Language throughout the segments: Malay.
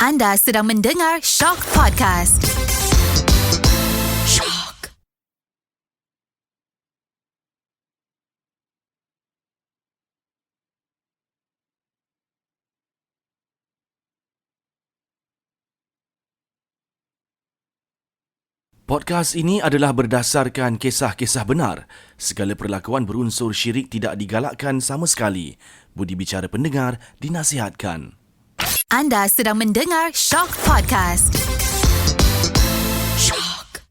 Anda sedang mendengar Shock Podcast. Shock. Podcast ini adalah berdasarkan kisah-kisah benar. Segala perlakuan berunsur syirik tidak digalakkan sama sekali. Budi bicara pendengar dinasihatkan. Anda sedang mendengar Shock Podcast. Shock.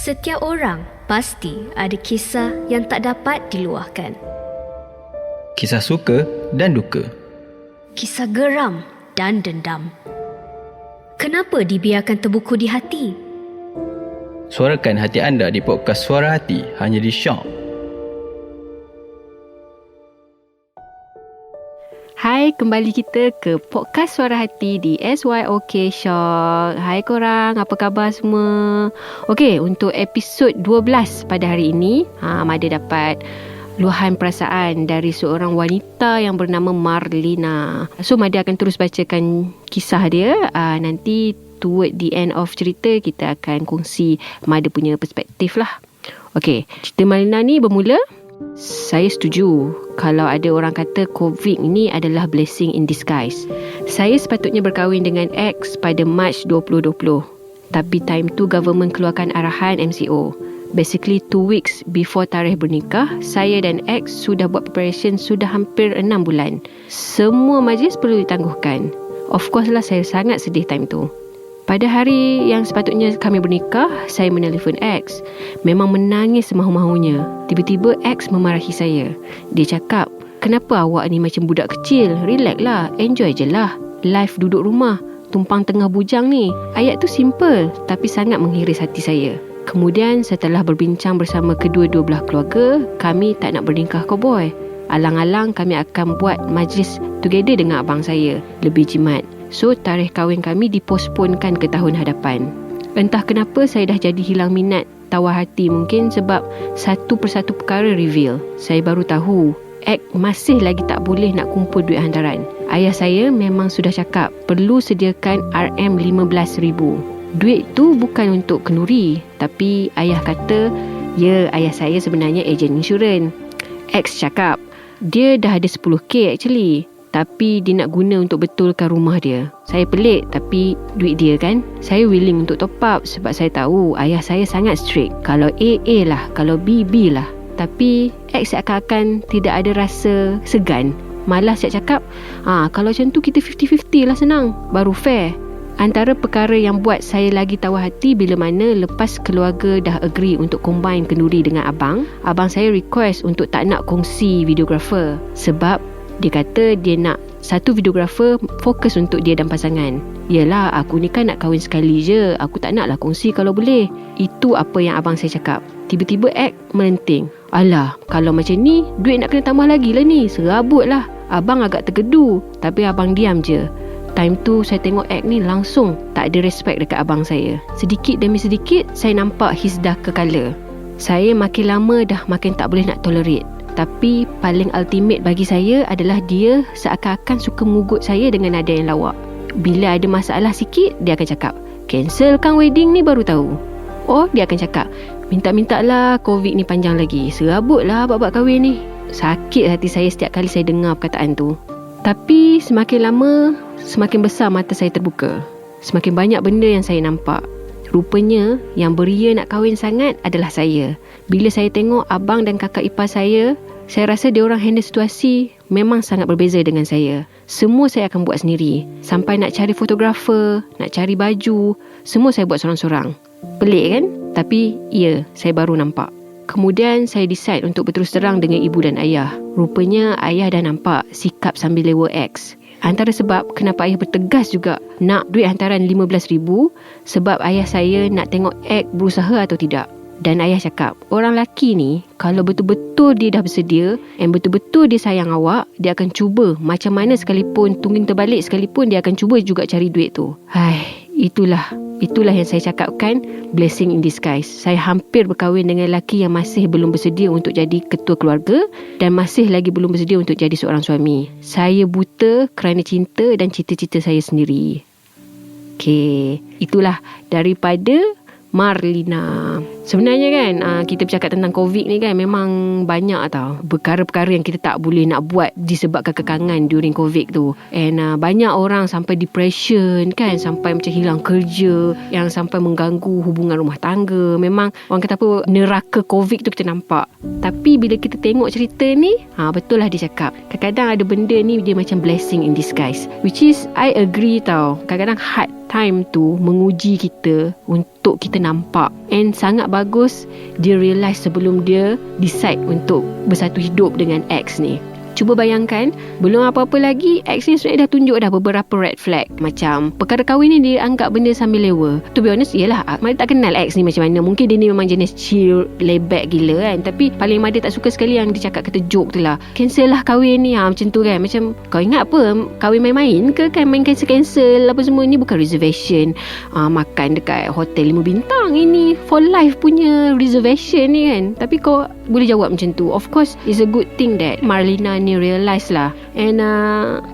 Setiap orang pasti ada kisah yang tak dapat diluahkan. Kisah suka dan duka. Kisah geram dan dendam. Kenapa dibiarkan terbuku di hati? Suarakan hati anda di podcast Suara Hati hanya di Shock. Hai, kembali kita ke podcast Suara Hati di SYOK Shock. Hai korang, apa khabar semua? Okey, untuk episod 12 pada hari ini, Mada dapat luahan perasaan dari seorang wanita yang bernama Marlina. So, Mada akan terus bacakan kisah dia. Nanti toward the end of cerita, kita akan kongsi Mada punya perspektif lah. Okey, cerita Marlina ni bermula. Saya setuju kalau ada orang kata COVID ni adalah blessing in disguise. Saya sepatutnya berkahwin dengan X pada Mac 2020. Tapi time tu government keluarkan arahan MCO. Basically 2 weeks before tarikh bernikah, saya dan X sudah buat preparation sudah hampir 6 bulan. Semua majlis perlu ditangguhkan. Of course lah, saya sangat sedih time tu. Pada hari yang sepatutnya kami bernikah, saya menelpon X. Memang menangis semahu-mahunya. Tiba-tiba X memarahi saya. Dia cakap, "Kenapa awak ni macam budak kecil? Relax lah, enjoy je lah. Life duduk rumah, tumpang tengah bujang ni." Ayat tu simple, tapi sangat menghiris hati saya. Kemudian setelah berbincang bersama kedua-dua belah keluarga, kami tak nak bernikah cowboy. Alang-alang kami akan buat majlis together dengan abang saya. Lebih jimat. So, tarikh kahwin kami diposponkan ke tahun hadapan. Entah kenapa saya dah jadi hilang minat, tawar hati mungkin sebab satu persatu perkara reveal. Saya baru tahu, Ek masih lagi tak boleh nak kumpul duit hantaran. Ayah saya memang sudah cakap perlu sediakan RM15,000. Duit tu bukan untuk kenduri, tapi ayah kata, ya, ayah saya sebenarnya ejen insurans. X cakap, dia dah ada 10k actually. Tapi dia nak guna untuk betulkan rumah dia. Saya pelik, tapi duit dia kan. Saya willing untuk top up sebab saya tahu ayah saya sangat strict. Kalau A, A lah. Kalau B, B lah. Tapi X seakan-akan tidak ada rasa segan. Malah saya cakap, kalau macam tu kita 50-50 lah, senang. Baru fair. Antara perkara yang buat saya lagi tawar hati bila mana lepas keluarga dah agree untuk combine kenduri dengan abang saya request untuk tak nak kongsi videographer. Sebab dia kata dia nak satu videographer fokus untuk dia dan pasangan. Yelah, aku ni kan nak kahwin sekali je. Aku tak naklah kongsi kalau boleh. Itu apa yang abang saya cakap. Tiba-tiba Ek melenting. Alah, kalau macam ni, duit nak kena tambah lagi lah ni. Serabut lah. Abang agak tergedu. Tapi abang diam je. Time tu saya tengok Ek ni langsung tak ada respect dekat abang saya. Sedikit demi sedikit, saya nampak his dah kekala. Saya makin lama dah makin tak boleh nak tolerate. Tapi paling ultimate bagi saya adalah dia seakan-akan suka mengugut saya dengan nada yang lawak. Bila ada masalah sikit, dia akan cakap, "Cancelkan wedding ni baru tahu." Oh, dia akan cakap, "Minta-minta lah COVID ni panjang lagi. Serabut lah bab-bab kahwin ni." Sakit hati saya setiap kali saya dengar perkataan tu. Tapi semakin lama, semakin besar mata saya terbuka. Semakin banyak benda yang saya nampak. Rupanya yang beria nak kahwin sangat adalah saya. Bila saya tengok abang dan kakak ipar saya rasa diorang handle situasi memang sangat berbeza dengan saya. Semua saya akan buat sendiri. Sampai nak cari fotografer, nak cari baju, semua saya buat sorang-sorang. Pelik kan? Tapi ya, saya baru nampak. Kemudian saya decide untuk berterus terang dengan ibu dan ayah. Rupanya ayah dah nampak sikap sambil lewa X. Antara sebab kenapa ayah bertegas juga nak duit hantaran RM15,000 sebab ayah saya nak tengok Ek berusaha atau tidak. Dan ayah cakap, orang lelaki ni kalau betul-betul dia dah bersedia and betul-betul dia sayang awak, dia akan cuba macam mana sekalipun, tungging terbalik sekalipun, dia akan cuba juga cari duit tu. Itulah Itulah yang saya cakapkan, blessing in disguise. Saya hampir berkahwin dengan lelaki yang masih belum bersedia untuk jadi ketua keluarga dan masih lagi belum bersedia untuk jadi seorang suami. Saya buta kerana cinta dan cita-cita saya sendiri. Okey, itulah daripada Marlina. Sebenarnya kan kita bercakap tentang COVID ni kan, memang banyak tau perkara-perkara yang kita tak boleh nak buat disebabkan kekangan during COVID tu. And banyak orang sampai depression kan, sampai macam hilang kerja, yang sampai mengganggu hubungan rumah tangga. Memang orang kata apa, neraka COVID tu kita nampak. Tapi bila kita tengok cerita ni, betul lah dia cakap, kadang-kadang ada benda ni dia macam blessing in disguise, which is I agree tau. Kadang-kadang hard time tu menguji kita untuk kita nampak. And sangat bagus dia realise sebelum dia decide untuk bersatu hidup dengan ex ni. Cuba bayangkan, belum apa-apa lagi, ex ni sebenarnya dah tunjuk dah beberapa red flag. Macam perkara kahwin ni dia anggap benda sambil lewa. To be honest, yelah, Mada tak kenal ex ni macam mana. Mungkin dia ni memang jenis chill, laid back gila kan. Tapi paling Mada tak suka sekali yang dia cakap kata joke tu lah. Cancel lah kahwin ni, macam tu kan. Macam kau ingat apa, kahwin main-main ke kan, main cancel-cancel apa semua. Ni bukan reservation makan dekat hotel 5 bintang. Ini for life punya reservation ni kan. Tapi kau boleh jawab macam tu. Of course, it's a good thing that Marlina ni realise lah. And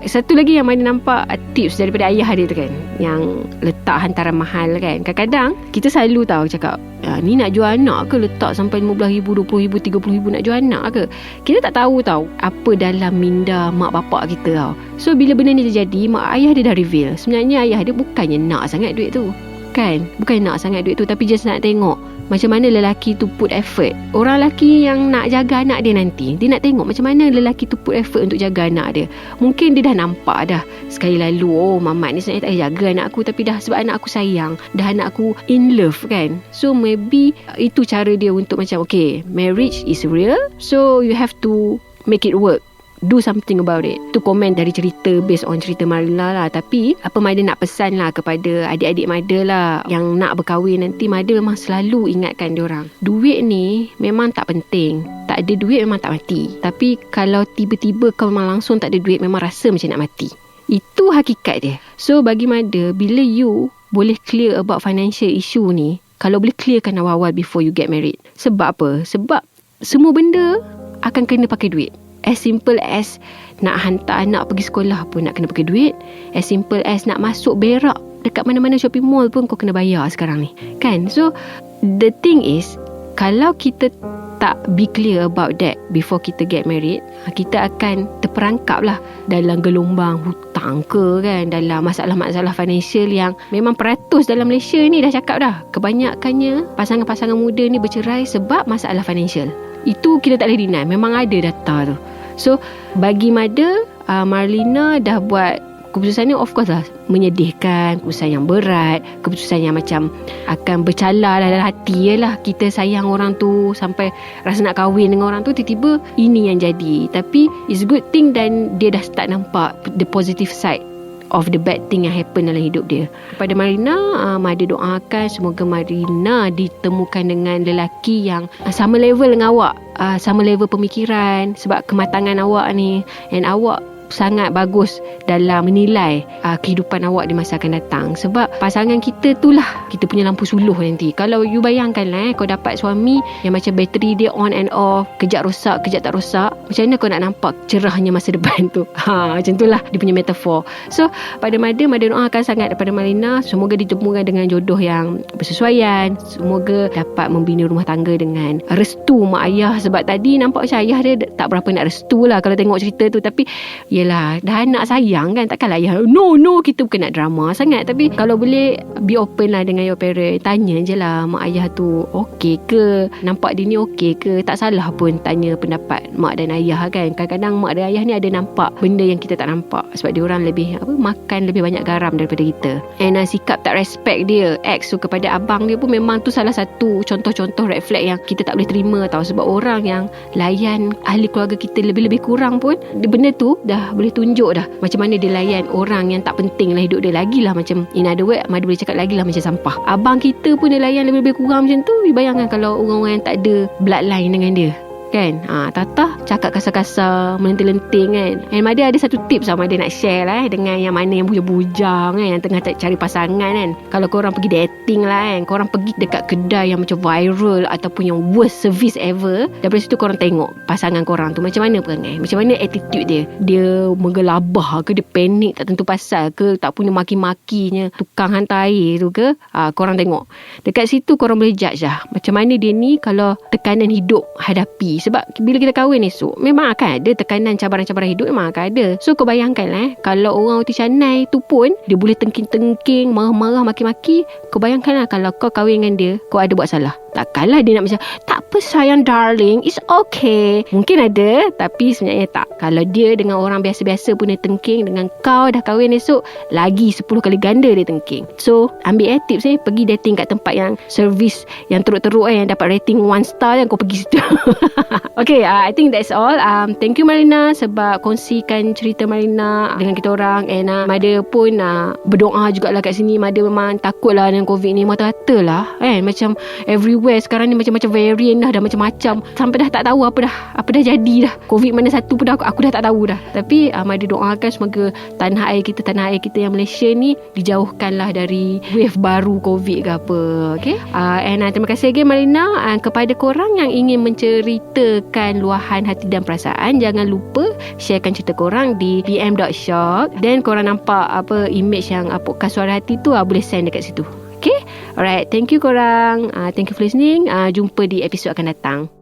satu lagi yang Mada nampak tips daripada ayah dia tu kan, yang letak hantaran mahal kan. Kadang-kadang kita selalu tahu cakap, ni nak jual anak ke letak sampai RM15,000, RM20,000, RM30,000 nak jual anak ke. Kita tak tahu apa dalam minda mak bapak kita tau. So bila benda ni terjadi, mak ayah dia dah reveal sebenarnya ayah dia bukannya nak sangat duit tu kan, bukan nak sangat duit tu, tapi just nak tengok macam mana lelaki tu put effort. Orang lelaki yang nak jaga anak dia nanti, dia nak tengok macam mana lelaki tu put effort untuk jaga anak dia. Mungkin dia dah nampak dah sekali lalu, oh mamat ni sebenarnya tak payah jaga anak aku, tapi dah sebab anak aku sayang, dah anak aku in love kan. So maybe itu cara dia untuk macam, okay, marriage is real, so you have to make it work, do something about it. Tu komen dari cerita, based on cerita Marlina lah. Tapi apa Mada nak pesan lah kepada adik-adik Mada lah yang nak berkahwin nanti, Mada memang selalu ingatkan diorang, duit ni memang tak penting. Tak ada duit memang tak mati. Tapi kalau tiba-tiba kau memang langsung tak ada duit, memang rasa macam nak mati. Itu hakikat dia. So bagi Mada, bila you boleh clear about financial issue ni, kalau boleh clearkan awal-awal before you get married. Sebab apa? Sebab semua benda akan kena pakai duit. As simple as nak hantar anak pergi sekolah pun nak kena pakai duit. As simple as nak masuk berak dekat mana-mana shopping mall pun kau kena bayar sekarang ni kan. So the thing is, kalau kita tak be clear about that before kita get married, kita akan terperangkap lah dalam gelombang hutang ke kan, dalam masalah-masalah financial yang memang peratus dalam Malaysia ni dah cakap dah. Kebanyakannya pasangan-pasangan muda ni bercerai sebab masalah financial. Itu kita tak boleh deny, memang ada data tu. So bagi Mada, Marlina dah buat keputusan ni, of course lah menyedihkan, keputusan yang berat, keputusan yang macam akan bercalar dalam hati lah. Kita sayang orang tu sampai rasa nak kahwin dengan orang tu, tiba-tiba ini yang jadi. Tapi it's good thing dan dia dah start nampak the positive side of the bad thing yang happen dalam hidup dia. Kepada Marlina, Mada doakan semoga Marlina ditemukan dengan lelaki yang sama level dengan awak, sama level pemikiran, sebab kematangan awak ni, and awak sangat bagus dalam menilai kehidupan awak di masa akan datang. Sebab pasangan kita tu lah kita punya lampu suluh nanti. Kalau you bayangkan lah kau dapat suami yang macam bateri dia on and off, kejap rosak, kejap tak rosak, macam mana kau nak nampak cerahnya masa depan tu? Macam tu lah dia punya metafor. So pada Mada doakan sangat daripada Marlina, semoga ditemukan dengan jodoh yang bersesuaian, semoga dapat membina rumah tangga dengan restu mak ayah. Sebab tadi nampak macam ayah dia tak berapa nak restu lah kalau tengok cerita tu. Tapi yelah, dah anak sayang kan, takkanlah ayah no kita bukan nak drama sangat. Tapi kalau boleh be open lah dengan your parent, tanya je lah mak ayah tu okey ke, nampak dia ni okey ke. Tak salah pun tanya pendapat mak dan ayah kan. Kadang-kadang mak dan ayah ni ada nampak benda yang kita tak nampak, sebab dia orang lebih makan lebih banyak garam daripada kita. And sikap tak respect dia ex tu kepada abang dia pun memang tu salah satu contoh-contoh red flag yang kita tak boleh terima tau. Sebab orang yang layan ahli keluarga kita lebih-lebih kurang pun, benda tu dah boleh tunjuk dah macam mana dia layan orang yang tak penting lah hidup dia. Lagilah macam, in other words, Mada boleh cakap lagilah macam sampah. Abang kita pun dia layan lebih-lebih kurang macam tu. Bayangkan kalau orang-orang yang tak ada bloodline dengan dia, kan. Tata cakap kasar-kasar, melenting-lenting kan. And Mada ada satu tips lah Mada nak share lah dengan yang mana yang bujang-bujang kan, yang tengah cari pasangan kan. Kalau korang pergi dating lah kan, korang pergi dekat kedai yang macam viral ataupun yang worst service ever, daripada situ korang tengok pasangan korang tu macam mana perangai, macam mana attitude dia. Dia menggelabah ke, dia panik tak tentu pasal ke, tak punya maki-makinya tukang hantar air tu ke. Korang tengok dekat situ, korang boleh judge lah macam mana dia ni kalau tekanan hidup hadapi. Sebab bila kita kahwin esok, memang akan ada tekanan, cabaran-cabaran hidup memang akan ada. So kau bayangkan lah, kalau orang uti canai tu pun dia boleh tengking-tengking, marah-marah, maki-maki. Kau bayangkan lah kalau kau kahwin dengan dia, kau ada buat salah. Takkanlah dia nak macam, tak apa sayang darling, it's okay. Mungkin ada, tapi sebenarnya tak. Kalau dia dengan orang biasa-biasa pun dia tengking, dengan kau dah kahwin esok, lagi 10 kali ganda dia tengking. So ambil tips ni, pergi dating kat tempat yang servis yang teruk-teruk yang dapat rating 1 star kan, kau pergi situ. Okay, I think that's all. Thank you Marina sebab kongsikan cerita Marina dengan kita orang. And Mada pun berdoa jugalah kat sini. Mada memang takut lah dengan COVID ni, mata-mata lah kan. Macam everywhere sekarang ni macam-macam variant dah macam-macam. Sampai dah tak tahu apa dah jadi dah. COVID mana satu pun aku dah tak tahu dah. Tapi Mada doakan semoga tanah air kita yang Malaysia ni dijauhkan lah dari wave baru COVID ke apa. Okay, and terima kasih lagi Marina. Kepada korang yang ingin menceritakan luahan hati dan perasaan, jangan lupa sharekan cerita korang di pm.shock. Dan korang nampak apa image yang podcast Suara Hati tu, boleh send dekat situ. Okay, alright, thank you korang. Thank you for listening. Jumpa di episod akan datang.